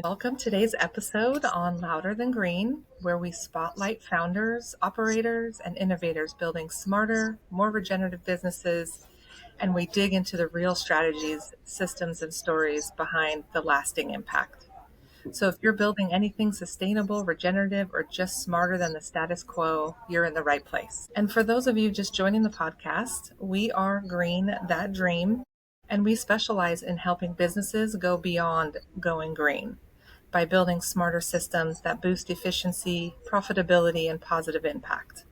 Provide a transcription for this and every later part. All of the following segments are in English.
Welcome to today's episode on Louder Than Green, where we spotlight founders, operators, and innovators building smarter, more regenerative businesses, and we dig into the real strategies, systems, and stories behind the lasting impact. So if you're building anything sustainable, regenerative, or just smarter than the status quo, you're in the right place. And for those of you just joining the podcast, we are Green That Dream, and we specialize in helping businesses go beyond going green by building smarter systems that boost efficiency, profitability, and positive impact.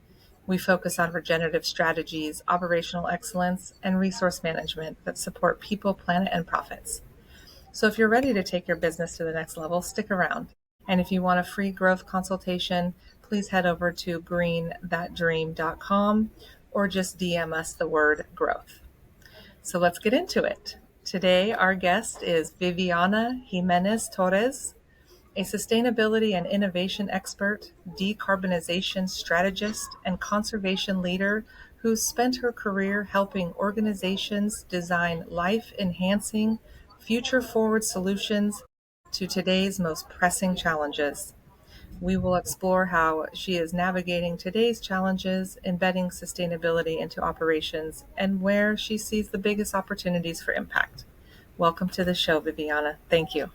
We focus on regenerative strategies, operational excellence, and resource management that support people, planet, and profits. So if you're ready to take your business to the next level, stick around. And if you want a free growth consultation, please head over to greenthatdream.com or just DM us the word growth. So let's get into it. Today, our guest is Viviana Jiménez Torres, a sustainability and innovation expert, decarbonization strategist, and conservation leader who's spent her career helping organizations design life-enhancing, future-forward solutions to today's most pressing challenges. We will explore how she is navigating today's challenges, embedding sustainability into operations, and where she sees the biggest opportunities for impact. Welcome to the show, Viviana. Thank you.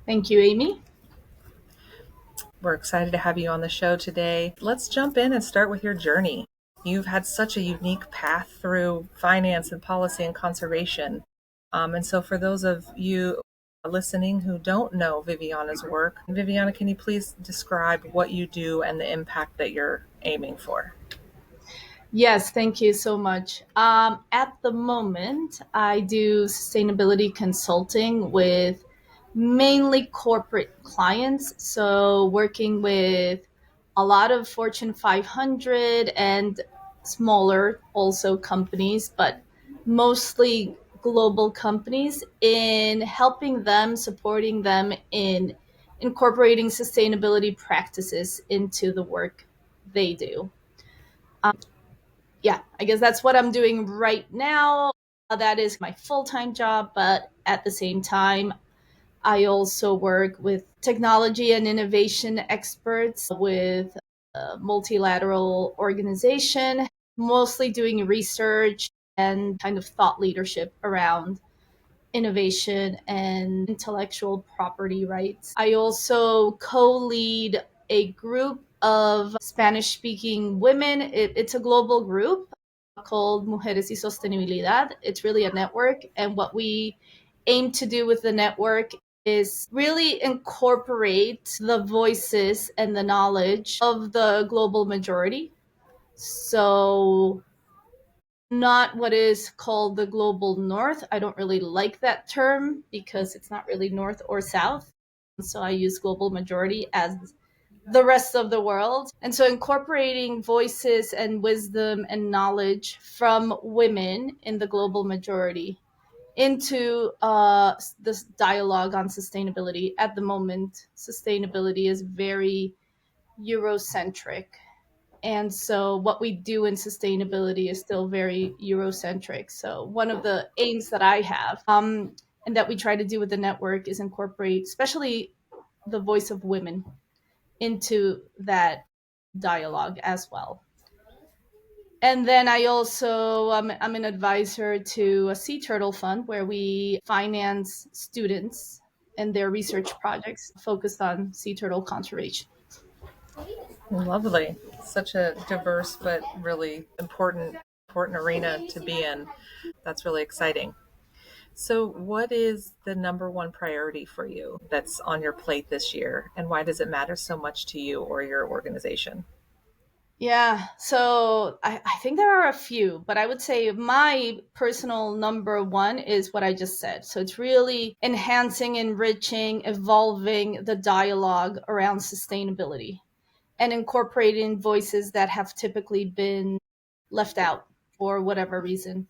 Thank you, Amy. We're excited to have you on the show today. Let's jump in and start with your journey. You've had such a unique path through finance and policy and conservation. And so for those of you listening who don't know Viviana's work, Viviana, can you please describe what you do and the impact that you're aiming for? Yes, thank you so much. At the moment, I do sustainability consulting with mainly corporate clients. So, working with a lot of Fortune 500 and smaller also companies, but mostly global companies in helping them, supporting them in incorporating sustainability practices into the work they do. Yeah, I guess that's what I'm doing right now. That is my full-time job, but at the same time, I also work with technology and innovation experts with a multilateral organization, mostly doing research and kind of thought leadership around innovation and intellectual property rights. I also co-lead a group of Spanish-speaking women. It's a global group called Mujeres y Sostenibilidad. It's really a network, and what we aim to do with the network is really incorporate the voices and the knowledge of the global majority. So not what is called the global north. I don't really like that term because it's not really north or south. So I use global majority as the rest of the world. And so incorporating voices and wisdom and knowledge from women in the global majority into this dialogue on sustainability. At the moment, sustainability is very Eurocentric, and so what we do in sustainability is still very Eurocentric. So one of the aims that I have, and that we try to do with the network, is incorporate especially the voice of women into that dialogue as well. And then I also, I'm an advisor to a sea turtle fund where we finance students and their research projects focused on sea turtle conservation. Lovely. Such a diverse but really important arena to be in. That's really exciting. So what is the number one priority for you that's on your plate this year, and why does it matter so much to you or your organization? Yeah, so I think there are a few, but I would say my personal number one is what I just said. So it's really enhancing, enriching, evolving the dialogue around sustainability and incorporating voices that have typically been left out for whatever reason.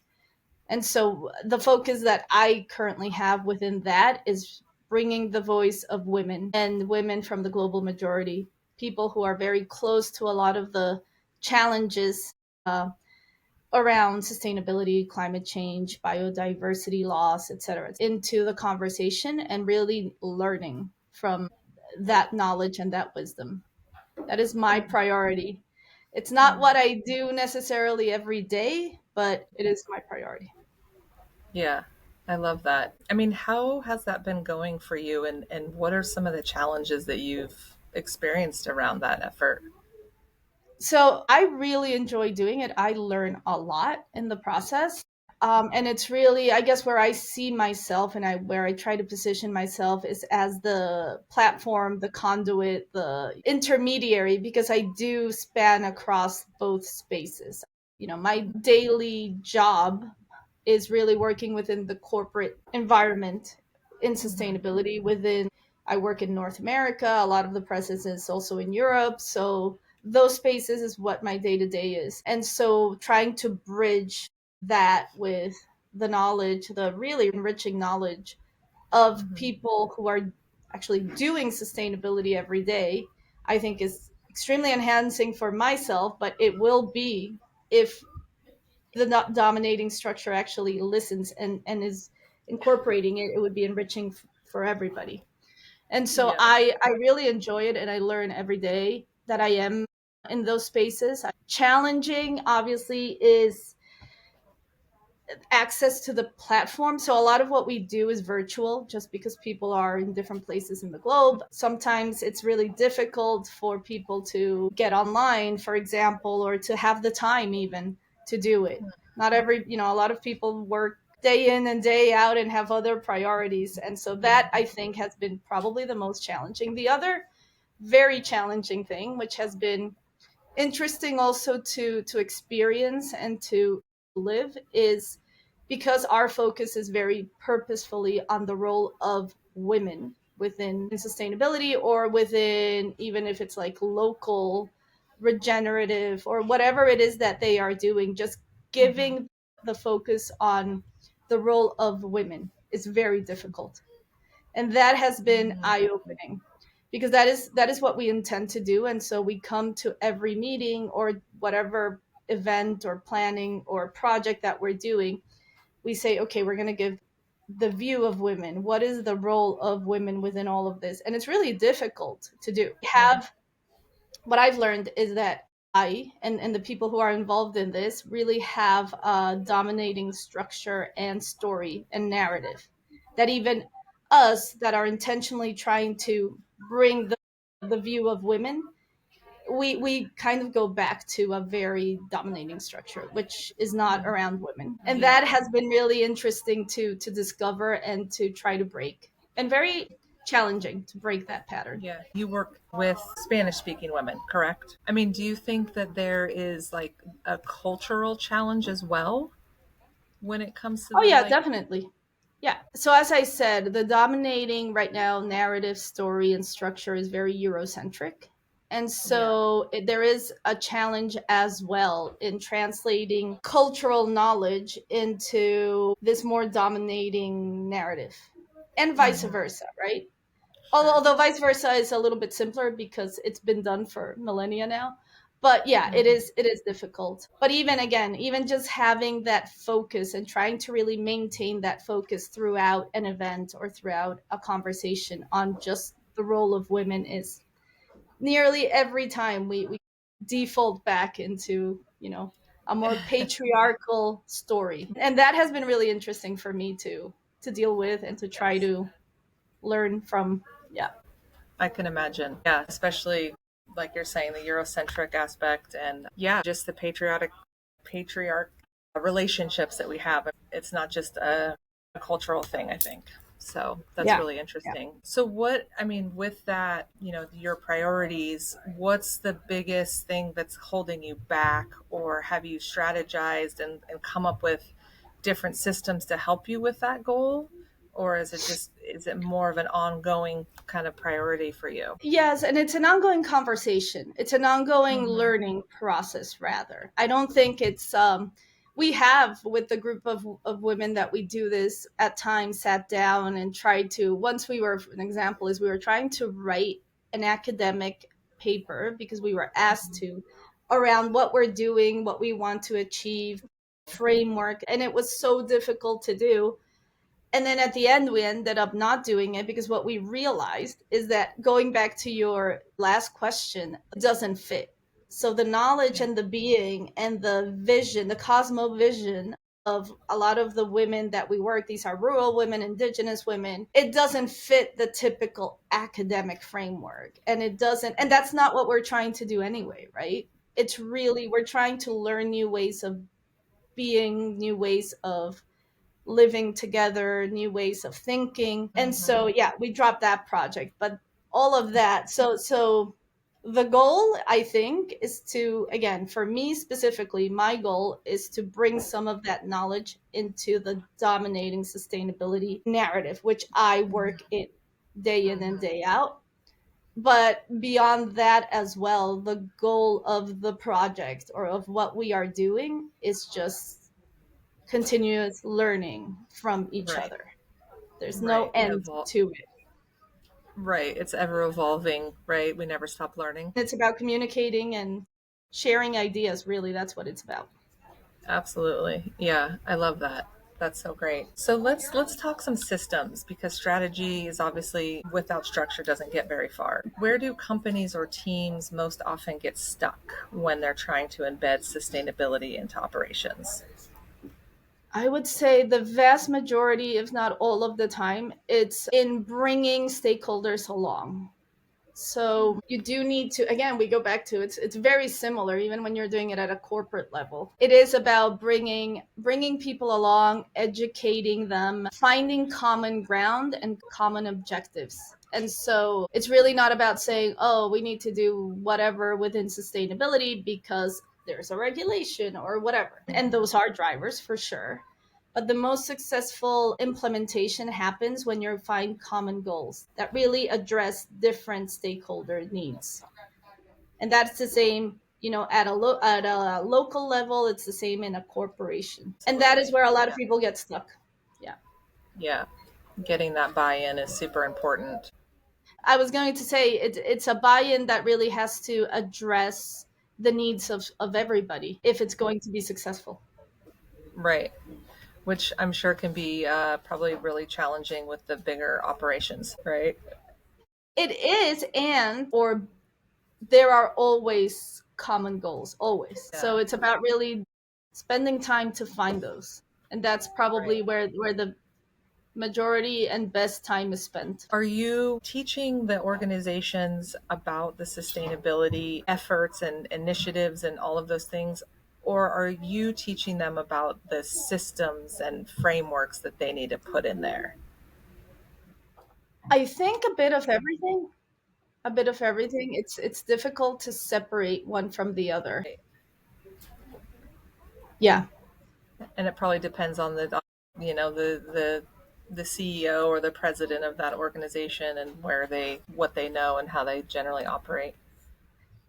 And so the focus that I currently have within that is bringing the voice of women and women from the global majority, people who are very close to a lot of the challenges uh, around sustainability, climate change, biodiversity loss, etc., into the conversation and really learning from that knowledge and that wisdom. That is my priority. It's not what I do necessarily every day, but it is my priority. Yeah, I love that. I mean, how has that been going for you, and what are some of the challenges that you've experienced around that effort? So I really enjoy doing it. I learn a lot in the process. And it's really, I guess, where I see myself and where I try to position myself is as the platform, the conduit, the intermediary, because I do span across both spaces. My daily job is really working within the corporate environment in sustainability. I work in North America. A lot of the presence is also in Europe. So those spaces is what my day to day is. And so trying to bridge that with the knowledge, the really enriching knowledge of Hmm. people who are actually doing sustainability every day, I think is extremely enhancing for myself, but it will be if the dominating structure actually listens and is incorporating it, it would be enriching for everybody. And so Yes. I really enjoy it and I learn every day that I am in those spaces. Challenging, obviously, is access to the platform. So a lot of what we do is virtual just because people are in different places in the globe. Sometimes it's really difficult for people to get online, for example, or to have the time even to do it. Not every, a lot of people work day in and day out and have other priorities. And so that I think has been probably the most challenging. The other very challenging thing, which has been interesting also to experience and to live, is because our focus is very purposefully on the role of women within sustainability, or within, even if it's like local regenerative or whatever it is that they are doing, just Hmm. giving the focus on the role of women is very difficult, and that has been eye opening, because that is what we intend to do. And so we come to every meeting or whatever event or planning or project that we're doing, we say, okay, we're going to give the view of women. What is the role of women within all of this? And it's really difficult to do. Have What I've learned is that and the people who are involved in this really have a dominating structure and story and narrative that even us that are intentionally trying to bring the view of women, we kind of go back to a very dominating structure which is not around women, and that Yeah. has been really interesting to discover and to try to break, and very challenging to break that pattern. Yeah. You work with Spanish speaking women, correct? I mean, do you think that there is like a cultural challenge as well when it comes to Oh the yeah, like, definitely. Yeah. So as I said, the dominating right now narrative, story, and structure is very Eurocentric. And yeah. so there is a challenge as well in translating cultural knowledge into this more dominating narrative, and vice Hmm. versa, right? Sure. Although vice versa is a little bit simpler because it's been done for millennia now. But yeah, it Hmm. is it is difficult. But even again, even just having that focus and trying to really maintain that focus throughout an event or throughout a conversation on just the role of women is nearly every time we default back into, a more patriarchal story. And that has been really interesting for me to deal with and to try Yes. to learn from. Yeah. I can imagine. Yeah, especially like you're saying, the Eurocentric aspect, and yeah, just the patriarch relationships that we have. It's not just a cultural thing, I think. So that's Yeah. really Yeah. interesting. So what, I mean, with that, your priorities, what's the biggest thing that's holding you back, or have you strategized and come up with different systems to help you with that goal? Or is it more of an ongoing kind of priority for you? Yes, and it's an ongoing conversation. It's an ongoing Hmm. learning process, rather. I don't think it's we have, with the group of women that we do this, at times sat down and tried to, once we were, an example is we were trying to write an academic paper because we were asked to, around what we're doing, what we want to achieve. framework, and it was so difficult to do. And then at the end, we ended up not doing it because what we realized is that, going back to your last question, it doesn't fit. So the knowledge Yeah. and the being and the vision, the cosmovision of a lot of the women that we work, these are rural women, indigenous women, it doesn't fit the typical academic framework. And it doesn't, and that's not what we're trying to do anyway, right? It's really, we're trying to learn new ways of being, new ways of living together, new ways of thinking. And so, Mm-hmm. yeah, we dropped that project, but all of that. So the goal, I think, is to, again, for me specifically, my goal is to bring some of that knowledge into the dominating sustainability narrative, which I work in day in and Mm-hmm. day out. But beyond that as well, the goal of the project or of what we are doing is just continuous learning from each Right. other. There's no Right. end to it. Right. It's ever evolving, right? We never stop learning. It's about communicating and sharing ideas, really. That's what it's about. Absolutely. Yeah, I love that. That's so great. So let's talk some systems, because strategy is obviously, without structure, doesn't get very far. Where do companies or teams most often get stuck when they're trying to embed sustainability into operations? I would say the vast majority, if not all of the time, it's in bringing stakeholders along. So you do need to, again, we go back to, it's very similar even when you're doing it at a corporate level. It is about bringing people along, educating them, finding common ground and common objectives. And so it's really not about saying, oh, we need to do whatever within sustainability because there's a regulation or whatever. And those are drivers for sure. But the most successful implementation happens when you find common goals that really address different stakeholder needs. And that's the same, at at a local level, it's the same in a corporation. And that is Absolutely. where a lot of Yeah. people get stuck. Yeah. Yeah. Getting that buy-in is super important. I was going to say it's a buy-in that really has to address the needs of everybody if it's going to be successful. Right. Which I'm sure can be probably really challenging with the bigger operations, right? It is, and or there are always common goals, always. Yeah. So it's about really spending time to find those. And that's Right. probably where the majority and best time is spent. Are you teaching the organizations about the sustainability efforts and initiatives and all of those things? Or are you teaching them about the systems and frameworks that they need to put in there? I think a bit of everything. A bit of everything. It's difficult to separate one from the other. Yeah. And it probably depends on the CEO or the president of that organization and what they know and how they generally operate.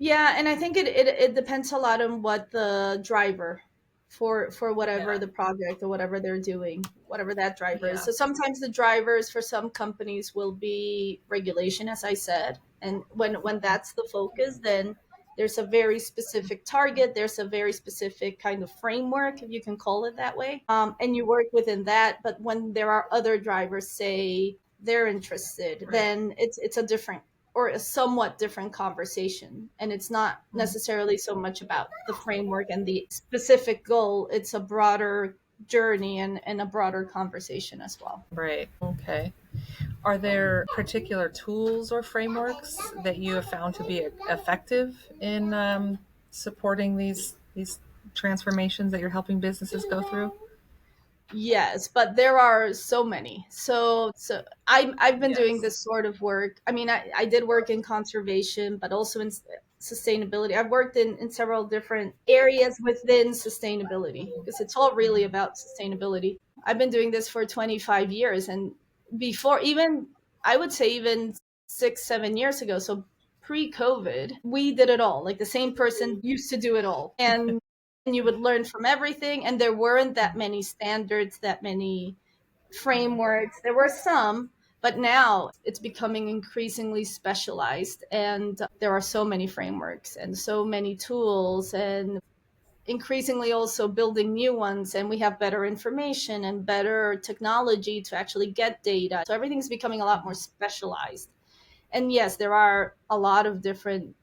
Yeah, and I think it depends a lot on what the driver for whatever Yeah. the project or whatever they're doing, whatever that driver is. Yeah. So sometimes the drivers for some companies will be regulation, as I said, and when that's the focus, then there's a very specific target. There's a very specific kind of framework, if you can call it that way, and you work within that. But when there are other drivers, say they're interested, Right. then it's a different or a somewhat different conversation. And it's not necessarily so much about the framework and the specific goal, it's a broader journey and a broader conversation as well. Right. Okay. Are there particular tools or frameworks that you have found to be effective in supporting these transformations that you're helping businesses go through? Yes, but there are so many. So I've been doing Yes. this sort of work. I mean, I did work in conservation, but also in sustainability. I've worked in several different areas within sustainability because it's all really about sustainability. I've been doing this for 25 years, and before, even I would say even 6 7 years ago, so pre-COVID, we did it all. Like the same person used to do it all, and you would learn from everything. And there weren't that many standards, that many frameworks. There were some, but now it's becoming increasingly specialized, and there are so many frameworks and so many tools. And increasingly also building new ones, and we have better information and better technology to actually get data. So everything's becoming a lot more specialized. And yes, there are a lot of different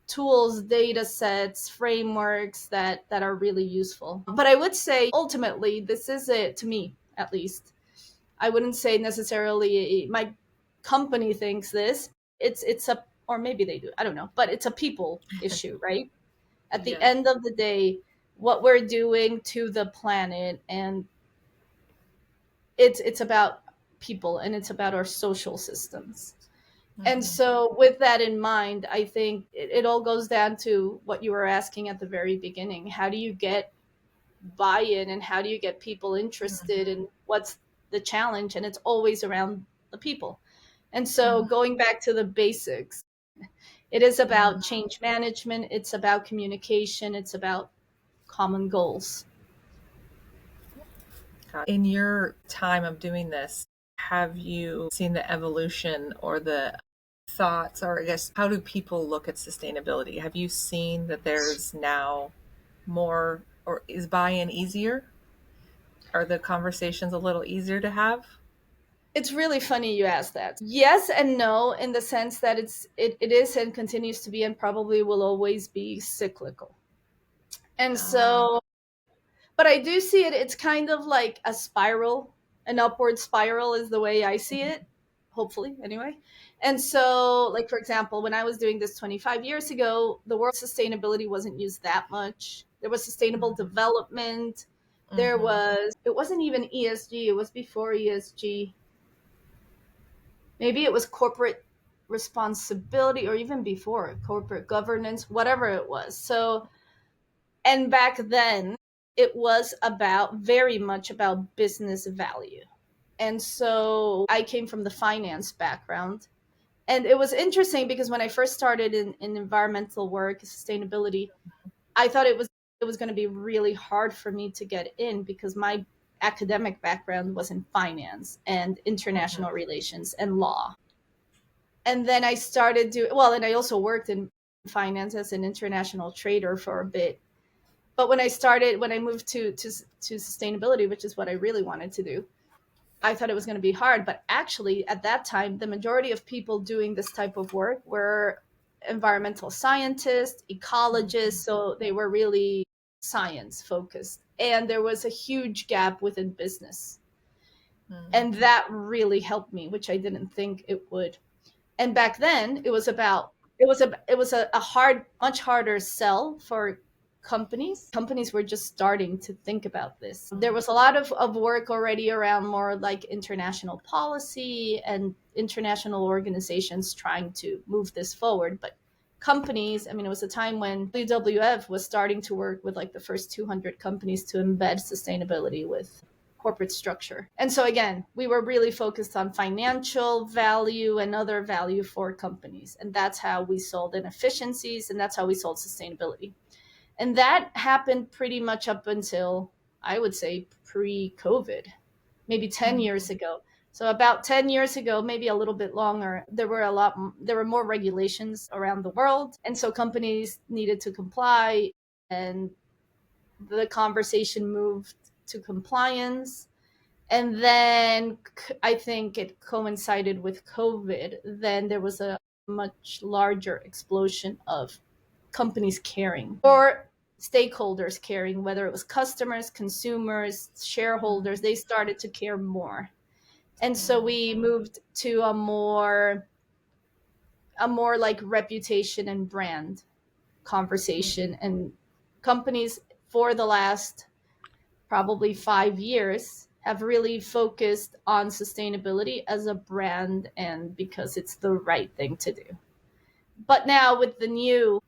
tools, data sets, frameworks that are really useful. But I would say ultimately, this is it to me, at least. I wouldn't say necessarily my company thinks this. It's a, or maybe they do. I don't know, but it's a people issue, right? At the Yes. end of the day, what we're doing to the planet, and it's about people, and it's about our social systems. And Mm-hmm. so, with that in mind, I think it all goes down to what you were asking at the very beginning. How do you get buy in, and how do you get people interested, and what's the challenge? And it's always around the people. And so, Mm-hmm. going back to the basics, it is Mm-hmm. about change management, it's about communication, it's about common goals. In your time of doing this, have you seen the evolution or the thoughts, or I guess, how do people look at sustainability? Have you seen that there's now more, or is buy in easier? Are the conversations a little easier to have? It's really funny you ask that. Yes and no, in the sense that it is and continues to be and probably will always be cyclical. And Ah, so, but I do see it, it's kind of like a spiral, an upward spiral is the way I see it, hopefully, anyway. And so, like, for example, when I was doing this 25 years ago, the word sustainability wasn't used that much. There was sustainable development. There mm-hmm. was, it wasn't even ESG, it was before ESG. Maybe it was corporate responsibility, or even before corporate governance, whatever it was. So, and back then it was about, very much about business value. And so I came from the finance background. And it was interesting because when I first started in environmental work, sustainability, I thought it was going to be really hard for me to get in because my academic background was in finance and international relations and law. And then I started doing, well, and I also worked in finance as an international trader for a bit. But when I moved to sustainability, which is what I really wanted to do, I thought it was going to be hard. But actually, at that time, the majority of people doing this type of work were environmental scientists, ecologists. So they were really science focused. And there was a huge gap within business. And Mm-hmm. that really helped me, which I didn't think it would. And back then it was a hard, much harder sell for companies were just starting to think about this. There was a lot of work already around more like international policy and international organizations trying to move this forward, but companies, I mean, it was a time when WWF was starting to work with like the first 200 companies to embed sustainability with corporate structure. And so again, we were really focused on financial value and other value for companies. And that's how we sold inefficiencies, and that's how we sold sustainability. And that happened pretty much up until, I would say, pre-COVID, maybe 10 years ago. So about 10 years ago, maybe a little bit longer, there were more regulations around the world. And so companies needed to comply, and the conversation moved to compliance. And then I think it coincided with COVID. Then there was a much larger explosion of companies caring, or stakeholders caring, whether it was customers, consumers, shareholders. They started to care more. And so we moved to a more like reputation and brand conversation. And companies for the last probably 5 years have really focused on sustainability as a brand, and because it's the right thing to do. But now with the new,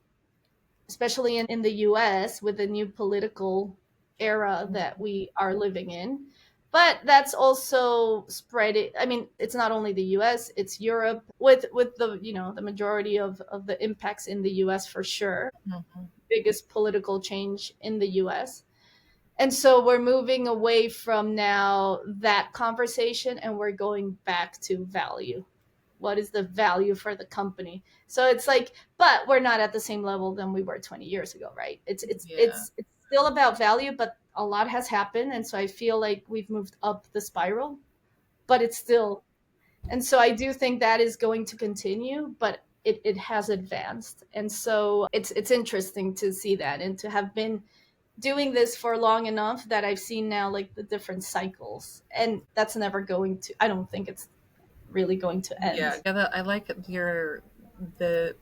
especially in the US, with the new political era that we are living in, but that's also spread it. I mean, it's not only the US, it's Europe, with the, the majority of the impacts in the US for sure. Mm-hmm. Biggest political change in the US. And so we're moving away from now that conversation, and we're going back to value. what is the value for the company. So it's like, but we're not at the same level than we were 20 years ago, right? it's it's Yeah. it's it's still about value, but a lot has happened, and so I feel like we've moved up the spiral, but it's still, and so I do think that is going to continue, but it has advanced. And so it's interesting to see that, and to have been doing this for long enough that I've seen now like the different cycles, and that's never going to, I don't think it's really going to Yeah, end. I like your the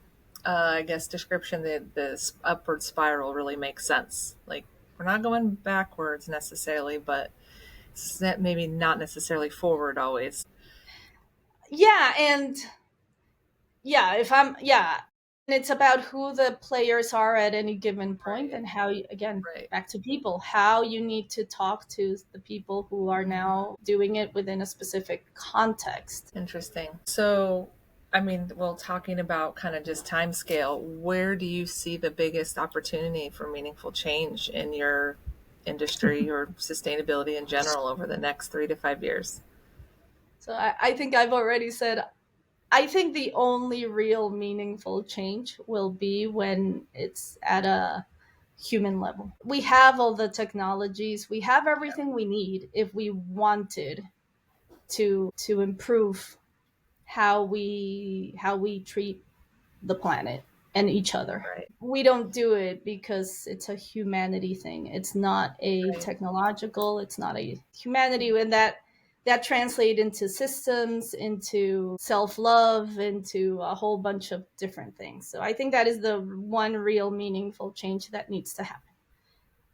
I guess description that this upward spiral really makes sense. Like we're not going backwards necessarily, but maybe not necessarily forward always. Yeah, and yeah, if I'm, yeah, and it's about who the players are at any given point, Right, and how you, again, right. back to people, how you need to talk to the people who are Mhm. now doing it within a specific context. Interesting. So, I mean, well, talking about kind of just time scale, where do you see the biggest opportunity for meaningful change in your industry or sustainability in general over the next 3 to 5 years? So I think I've already said, I think the only real meaningful change will be when it's at a human level. We have all the technologies, we have everything we need if we wanted to improve how we treat the planet and each other. Right, We don't do it because it's a humanity thing. It's not a right. technological, it's not a humanity, and that translates into systems, into self-love, into a whole bunch of different things. So I think that is the one real meaningful change that needs to happen.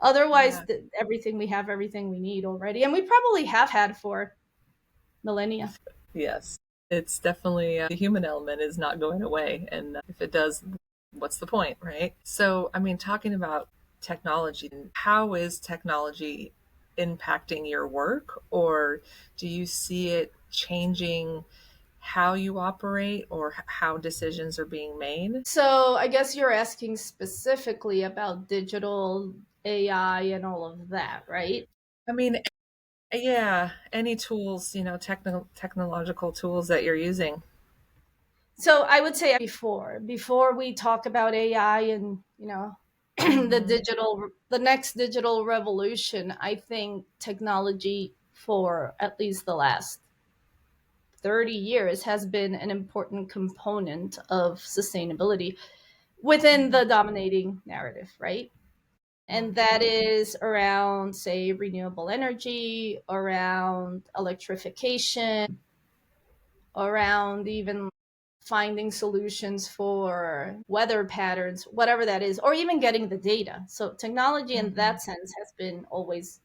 Otherwise, Yeah. everything we have, everything we need already, and we probably have had for millennia. Yes, it's definitely the human element is not going away. And if it does, what's the point, right? So, I mean, talking about technology, how is technology impacting your work, or do you see it changing how you operate or how decisions are being made? So I guess you're asking specifically about digital AI and all of that, right? I mean, yeah, any tools, technological tools that you're using. So I would say before we talk about AI and, Hmm. the next digital revolution, I think technology for at least the last 30 years has been an important component of sustainability within Hmm. the dominating narrative, right? And Hmm. that is around, say, renewable energy, around electrification, around even finding solutions for weather patterns, whatever that is, or even getting the data. So technology in Hmm. that sense has been always,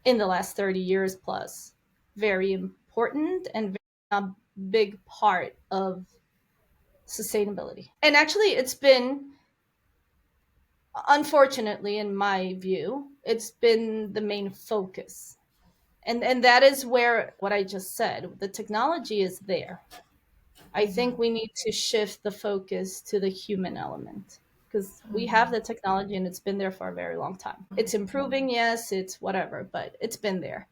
in the last 30 years plus, very important and a big part of sustainability. And actually, it's been, unfortunately, in my view, it's been the main focus. And that is where what I just said, the technology is there. I think Hmm. we need to shift the focus to the human element, because we have Hmm. the technology and it's been there for a very long time. It's improving, yes, it's whatever, but it's been there.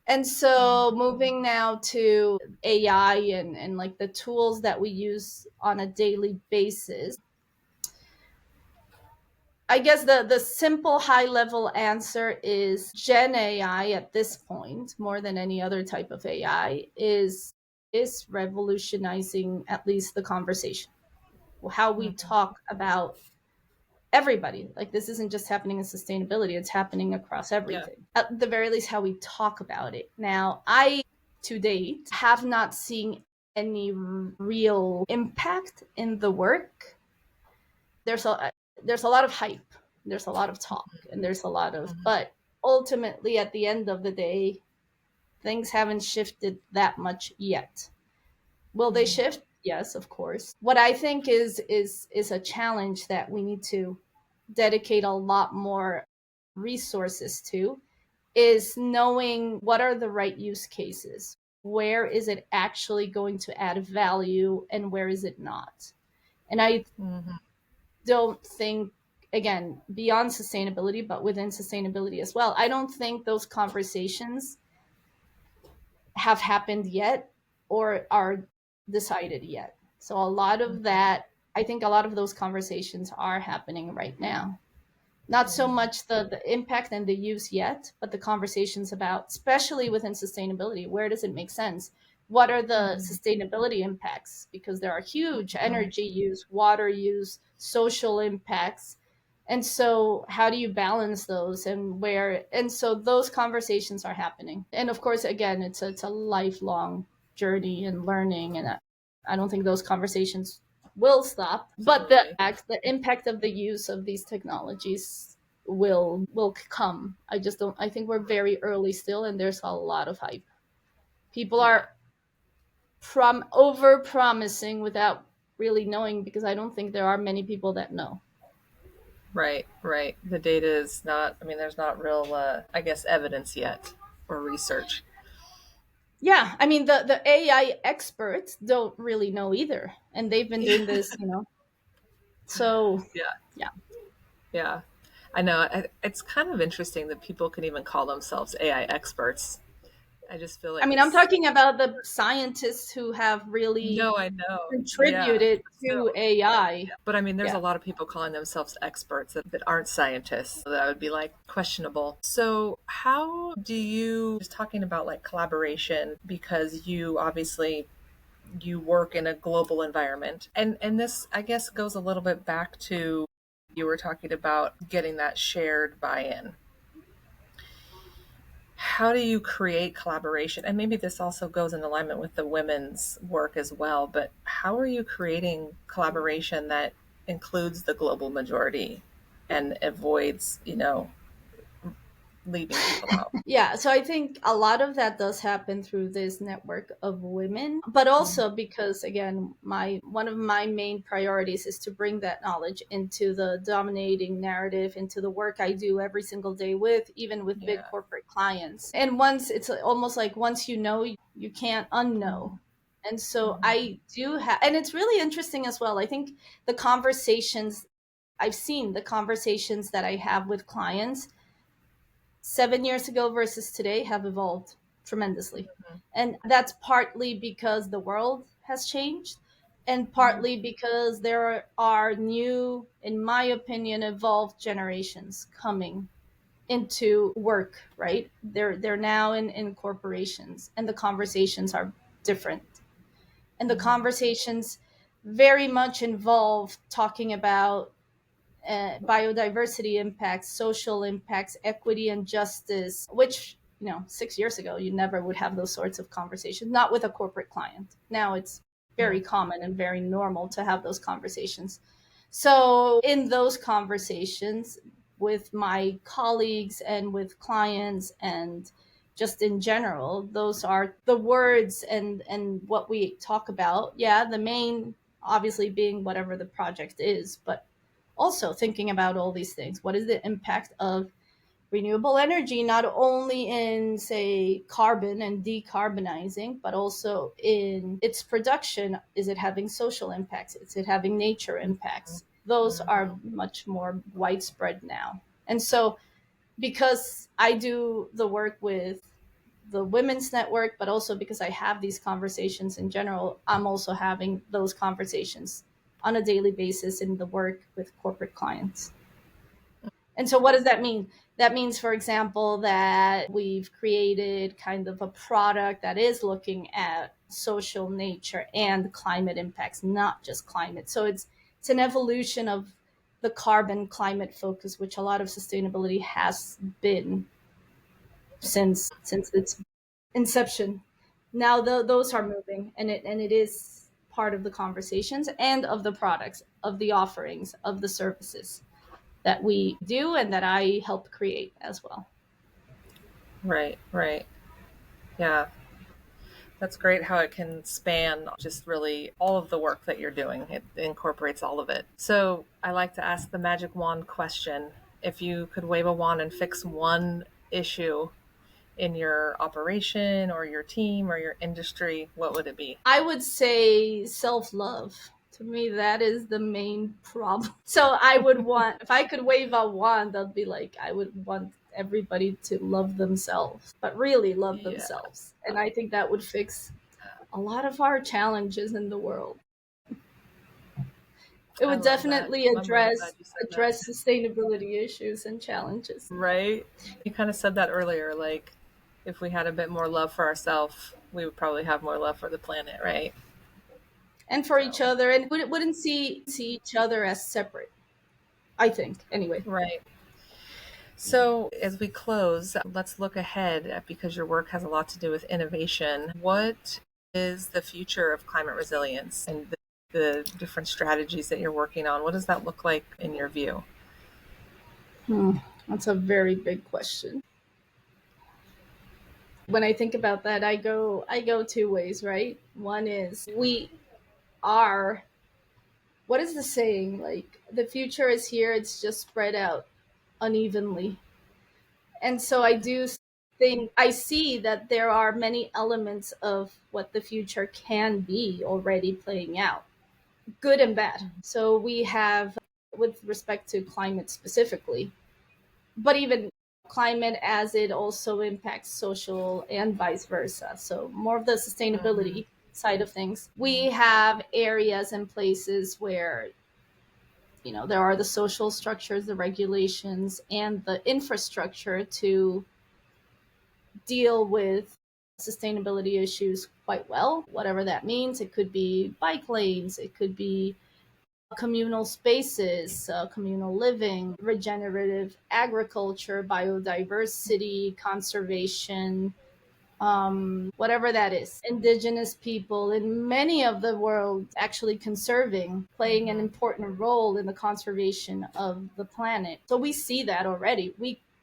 And so moving now to AI and like the tools that we use on a daily basis, I guess the simple high level answer is Gen AI at this point, more than any other type of AI, is revolutionizing at least the conversation. How we Hmm. talk about everybody. Like this isn't just happening in sustainability, it's happening across Yeah. everything. At the very least, how we talk about it. Now, I to date have not seen any real impact in the work. There's a lot of hype, there's a lot of talk, and there's a lot of, Hmm. but ultimately at the end of the day, things haven't shifted that much yet. Will they Hmm. shift? Yes, of course. What I think is a challenge that we need to dedicate a lot more resources to is knowing what are the right use cases. Where is it actually going to add value and where is it not? And I Hmm. don't think, again, beyond sustainability, but within sustainability as well, I don't think those conversations have happened yet or are decided yet. So a lot of that, I think a lot of those conversations are happening right now. Not so Mhm. much the impact and the use yet, but the conversations about, especially within sustainability, where does it make sense? What are the Mhm. sustainability impacts? Because there are huge Mhm. energy use, water use, social impacts. And so how do you balance those, and where, and so those conversations are happening. And of course, again, it's a lifelong journey and learning, and I don't think those conversations will stop. But Absolutely. the impact of the use of these technologies will come. I just don't. I think we're very early still, and there's a lot of hype. People Yeah. are over promising without really knowing, because I don't think there are many people that know. Right. Right. The data is not, I mean, there's not real, I guess, evidence yet or research. Yeah, I mean the AI experts don't really know either, and they've been doing this, So Yeah. yeah. Yeah. I know. It's kind of interesting that people can even call themselves AI experts. I just feel I like mean, I'm it's, talking about the scientists who have really no, I know. Yeah. contributed But to still. AI. But I mean, there's a Yeah. lot of people calling themselves experts that aren't scientists. So that would be like questionable. So, how do you, just talking about like collaboration, because you obviously you work in a global environment. And this I guess goes a little bit back to you were talking about getting that shared buy-in. How do you create collaboration? And maybe this also goes in alignment with the women's work as well, but how are you creating collaboration that includes the global majority and avoids, leaving people out? Yeah, so I think a lot of that does happen through this network of women, but Mhm. also because, again, my one of my main priorities is to bring that knowledge into the dominating narrative, into the work I do every single day with, even with big Yeah. corporate clients. And once it's almost like once you know, you can't unknow. Mhm. And so Mhm. I do have, and it's really interesting as well. I think the conversations I've seen, the conversations that I have with clients 7 years ago versus today have evolved tremendously. And that's partly because the world has changed, and Mhm. partly because there are new, in my opinion, evolved generations coming into work, right? They're now in corporations, and the conversations are different. And the Mhm. conversations very much involve talking about biodiversity impacts, social impacts, equity and justice, which, 6 years ago, you never would have those sorts of conversations, not with a corporate client. Now it's very Mhm. common and very normal to have those conversations. So, in those conversations with my colleagues and with clients and just in general, those are the words and what we talk about. Yeah, the main obviously being whatever the project is, but also thinking about all these things. What is the impact of renewable energy, not only in, say, carbon and decarbonizing, but also in its production? Is it having social impacts? Is it having nature impacts? Those are Mhm. much more widespread now. And so, because I do the work with the women's network, but also because I have these conversations in general, I'm also having those conversations on a daily basis in the work with corporate clients. And so, what does that mean? That means, for example, that we've created kind of a product that is looking at social, nature, and climate impacts, not just climate. So it's an evolution of the carbon climate focus, which a lot of sustainability has been since its inception. Now those are moving, and it is part of the conversations and of the products, of the offerings, of the services that we do and that I help create as well. Right, right. Yeah. That's great how it can span just really all of the work that you're doing. It incorporates all of it. So I like to ask the magic wand question. If you could wave a wand and fix one issue in your operation or your team or your industry, what would it be? I would say self love. To me, that is the main problem. So I would want, if I could wave a wand, I'd be like, I would want everybody to love themselves, but really love Yeah. themselves. And I think that would fix a lot of our challenges in the world. It I would love that. definitely I'm really glad you said that. address sustainability issues and challenges. Right? You kind of said that earlier. Like, if we had a bit more love for ourselves, we would probably have more love for the planet, right? And for each So, other, and wouldn't see each other as separate, I think, anyway. right. So, as we close, let's look ahead because your work has a lot to do with innovation. What is the future of climate resilience and the different strategies that you're working on? What does that look like in your view? That's a very big question. When I think about that, I go two ways, right? One is we are, what is the saying? Like, the future is here, it's just spread out unevenly. And so I do think I see that there are many elements of what the future can be already playing out, good and bad. So we have, with respect to climate specifically, but even climate as it also impacts social and vice versa. So more of the Mm-hmm. sustainability side of things. We have areas and places where, there are the social structures, the regulations, and the infrastructure to deal with sustainability issues quite well, whatever that means. It could be bike lanes, it could be communal spaces, communal living, regenerative agriculture, biodiversity, conservation, whatever that is. Indigenous people in many of the world actually conserving, playing an Mm-hmm. important role in the conservation of the planet. So we see that already.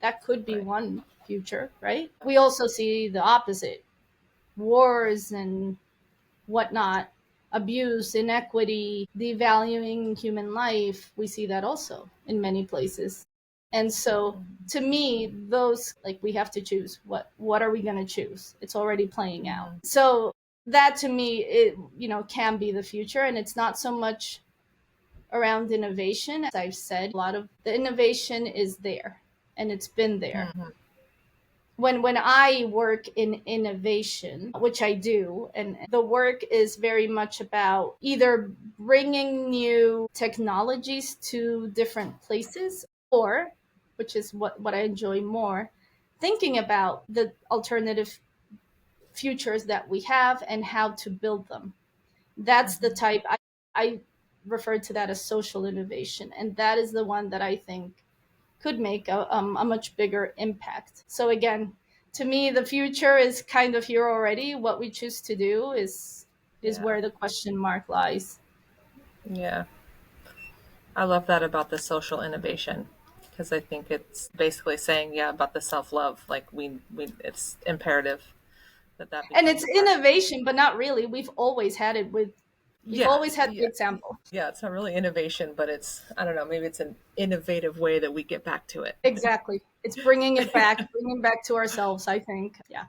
That could be Right. one future, right? We also see the opposite: wars and whatnot, abuse, inequity, devaluing human life. We see that also in many places. And so to me, those, like, we have to choose what are we going to choose? It's already playing out. Mm-hmm. So that to me, it can be the future, and it's not so much around innovation. As I've said, a lot of the innovation is there, and it's been there. Mm-hmm. When I work in innovation, which I do, and the work is very much about either bringing new technologies to different places, or, which is what I enjoy more, thinking about the alternative futures that we have and how to build them. That's the Mm-hmm. type I refer to that as social innovation, and that is the one that I think could make a much bigger impact. So again, to me, the future is kind of here already. What we choose to do is Yeah. where the question mark lies. Yeah. I love that about the social innovation because I think it's basically saying, yeah, about the self love. Like it's imperative that that And becomes it's a part of it. innovation, but not really. We've Yeah, always had the yeah, example. yeah. It's not really innovation, but it's I don't know. Maybe it's an innovative way that we get back to it. Exactly. It's bringing back to ourselves, I think. Yeah.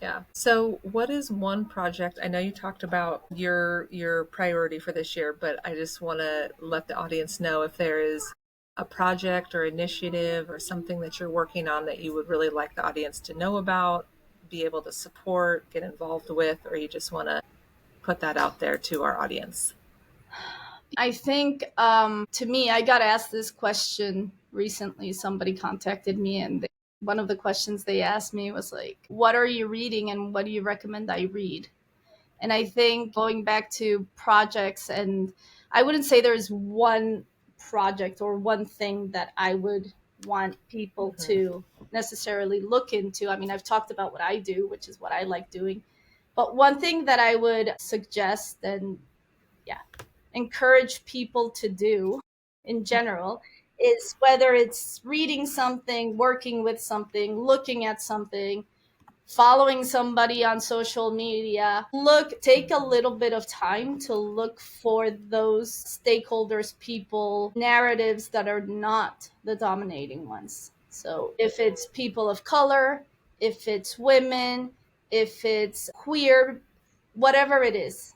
Yeah. So, what is one project? I know you talked about your priority for this year, but I just want to let the audience know if there is a project or initiative or something that you're working on that you would really like the audience to know about, be able to support, get involved with, or you just want to put that out there to our audience. I think, to me, I got asked this question recently. Somebody contacted me, and one of the questions they asked me was like, "What are you reading, and what do you recommend I read?" And I think going back to projects, and I wouldn't say there's one project or one thing that I would want people Hmm. to necessarily look into. I mean, I've talked about what I do, which is what I like doing. But one thing that I would suggest, and yeah, encourage people to do in general, is whether it's reading something, working with something, looking at something, following somebody on social media, take a Hmm. little bit of time to look for those stakeholders, people, narratives that are not the dominating ones. So if it's people of color, if it's women, if it's queer, whatever it is,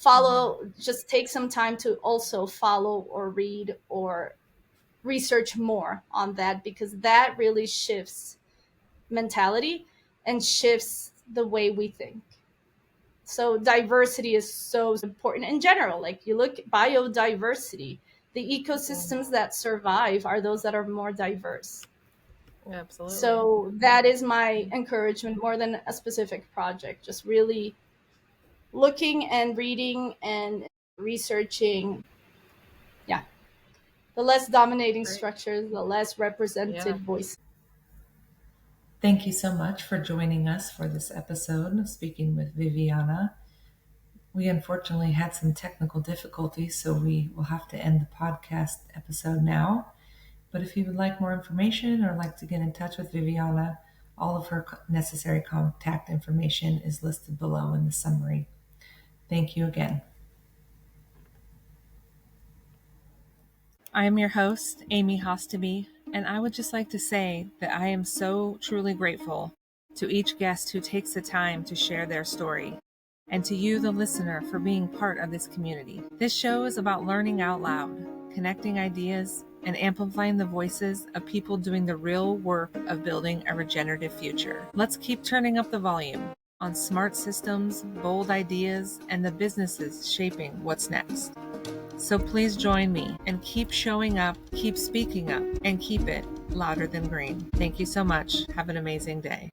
Hmm. just take some time to also follow or read or research more on that, because that really shifts mentality and shifts the way we think. So diversity is so important in general. Like you look at biodiversity, the ecosystems that survive are those that are more diverse. Absolutely. So that is my encouragement more than a specific project. Just really looking and reading and researching. Yeah. The less dominating Great. structures, the less Yeah. represented voices. Thank you so much for joining us for this episode of Speaking with Viviana. We unfortunately had some technical difficulties, so we will have to end the podcast episode now. But if you would like more information or like to get in touch with Viviana, all of her necessary contact information is listed below in the summary. Thank you again. I am your host, Amy Hostaby, and I would just like to say that I am so truly grateful to each guest who takes the time to share their story, and to you, the listener, for being part of this community. This show is about learning out loud, connecting ideas, and amplifying the voices of people doing the real work of building a regenerative future. Let's keep turning up the volume on smart systems, bold ideas, and the businesses shaping what's next. So please join me and keep showing up, keep speaking up, and keep it louder than green. Thank you so much. Have an amazing day.